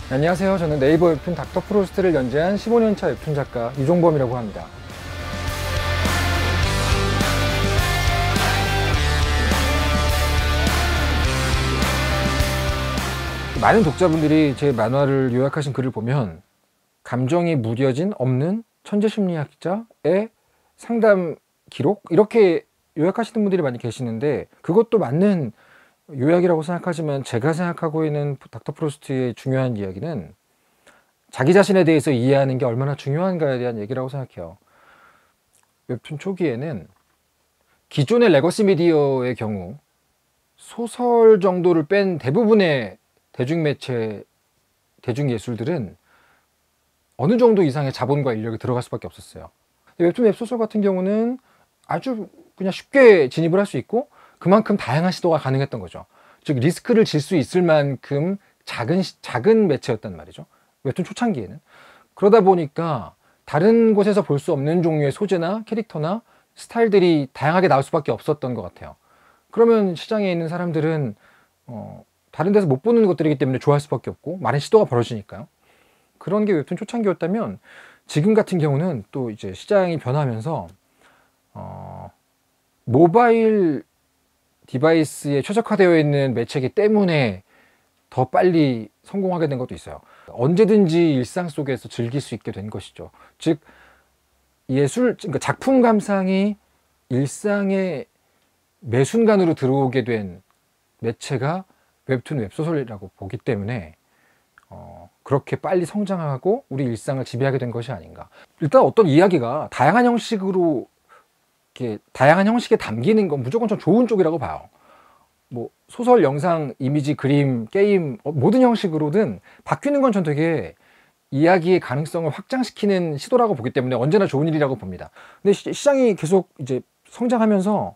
안녕하세요. 저는 네이버 웹툰 닥터 프로스트를 연재한 15년차 웹툰 작가 유종범이라고 합니다. 많은 독자분들이 제 만화를 요약하신 글을 보면 감정이 무뎌진 없는 천재심리학자의 상담 기록? 이렇게 요약하시는 분들이 많이 계시는데, 그것도 맞는 요약이라고 생각하지만 제가 생각하고 있는 닥터 프로스트의 중요한 이야기는 자기 자신에 대해서 이해하는 게 얼마나 중요한가에 대한 얘기라고 생각해요. 웹툰 초기에는 기존의 레거시 미디어의 경우 소설 정도를 뺀 대부분의 대중매체, 대중예술들은 어느 정도 이상의 자본과 인력이 들어갈 수밖에 없었어요. 웹툰 웹소설 같은 경우는 아주 그냥 쉽게 진입을 할 수 있고 그만큼 다양한 시도가 가능했던 거죠. 즉 리스크를 질 수 있을 만큼 작은 매체였단 말이죠. 웹툰 초창기에는. 그러다 보니까 다른 곳에서 볼 수 없는 종류의 소재나 캐릭터나 스타일들이 다양하게 나올 수밖에 없었던 것 같아요. 그러면 시장에 있는 사람들은 다른 데서 못 보는 것들이기 때문에 좋아할 수밖에 없고 많은 시도가 벌어지니까요. 그런 게 웹툰 초창기였다면 지금 같은 경우는 또 이제 시장이 변하면서 모바일 디바이스에 최적화되어 있는 매체이기 때문에 더 빨리 성공하게 된 것도 있어요. 언제든지 일상 속에서 즐길 수 있게 된 것이죠. 즉 그러니까 작품 감상이 일상의 매 순간으로 들어오게 된 매체가 웹툰 웹소설이라고 보기 때문에 그렇게 빨리 성장하고 우리 일상을 지배하게 된 것이 아닌가. 일단 어떤 이야기가 다양한 형식으로 다양한 형식에 담기는 건 무조건 좀 좋은 쪽이라고 봐요. 뭐 소설, 영상, 이미지, 그림, 게임 모든 형식으로든 바뀌는 건 전 되게 이야기의 가능성을 확장시키는 시도라고 보기 때문에 언제나 좋은 일이라고 봅니다. 근데 시장이 계속 이제 성장하면서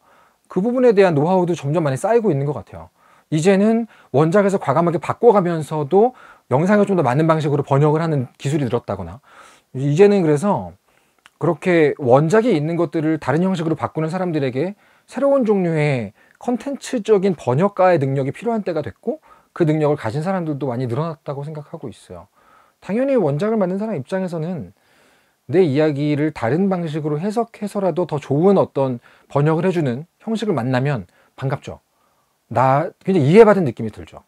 그 부분에 대한 노하우도 점점 많이 쌓이고 있는 것 같아요. 이제는 원작에서 과감하게 바꿔가면서도 영상에 좀 더 맞는 방식으로 번역을 하는 기술이 늘었다거나, 이제는 그래서 그렇게 원작이 있는 것들을 다른 형식으로 바꾸는 사람들에게 새로운 종류의 컨텐츠적인 번역가의 능력이 필요한 때가 됐고, 그 능력을 가진 사람들도 많이 늘어났다고 생각하고 있어요. 당연히 원작을 만든 사람 입장에서는 내 이야기를 다른 방식으로 해석해서라도 더 좋은 어떤 번역을 해주는 형식을 만나면 반갑죠. 굉장히 이해받은 느낌이 들죠.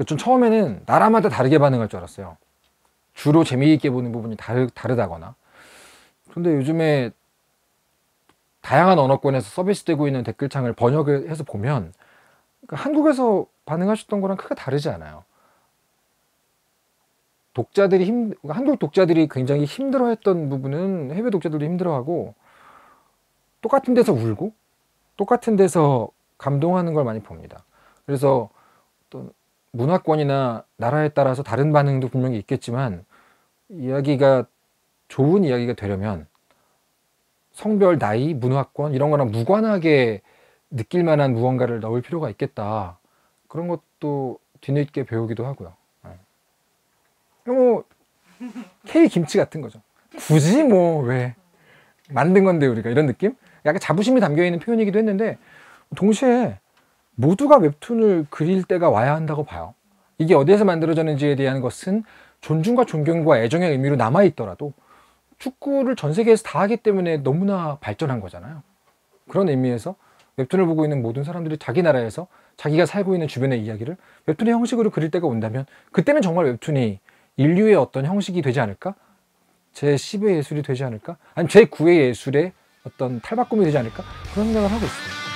전 처음에는 나라마다 다르게 반응할 줄 알았어요. 주로 재미있게 보는 부분이 다르다거나. 그런데 요즘에 다양한 언어권에서 서비스되고 있는 댓글창을 번역을 해서 보면 한국에서 반응하셨던 거랑 크게 다르지 않아요. 한국 독자들이 굉장히 힘들어했던 부분은 해외 독자들도 힘들어하고, 똑같은 데서 울고 똑같은 데서 감동하는 걸 많이 봅니다. 그래서 또 문화권이나 나라에 따라서 다른 반응도 분명히 있겠지만, 이야기가 좋은 이야기가 되려면 성별, 나이, 문화권 이런 거랑 무관하게 느낄 만한 무언가를 넣을 필요가 있겠다. 그런 것도 뒤늦게 배우기도 하고요. 뭐 K 김치 같은 거죠. 굳이 뭐 왜 만든 건데 우리가, 이런 느낌? 약간 자부심이 담겨있는 표현이기도 했는데, 동시에 모두가 웹툰을 그릴 때가 와야 한다고 봐요. 이게 어디에서 만들어졌는지에 대한 것은 존중과 존경과 애정의 의미로 남아있더라도 축구를 전 세계에서 다 하기 때문에 너무나 발전한 거잖아요. 그런 의미에서 웹툰을 보고 있는 모든 사람들이 자기 나라에서 자기가 살고 있는 주변의 이야기를 웹툰의 형식으로 그릴 때가 온다면, 그때는 정말 웹툰이 인류의 어떤 형식이 되지 않을까? 제10의 예술이 되지 않을까? 아니면 제9의 예술의 어떤 탈바꿈이 되지 않을까? 그런 생각을 하고 있습니다.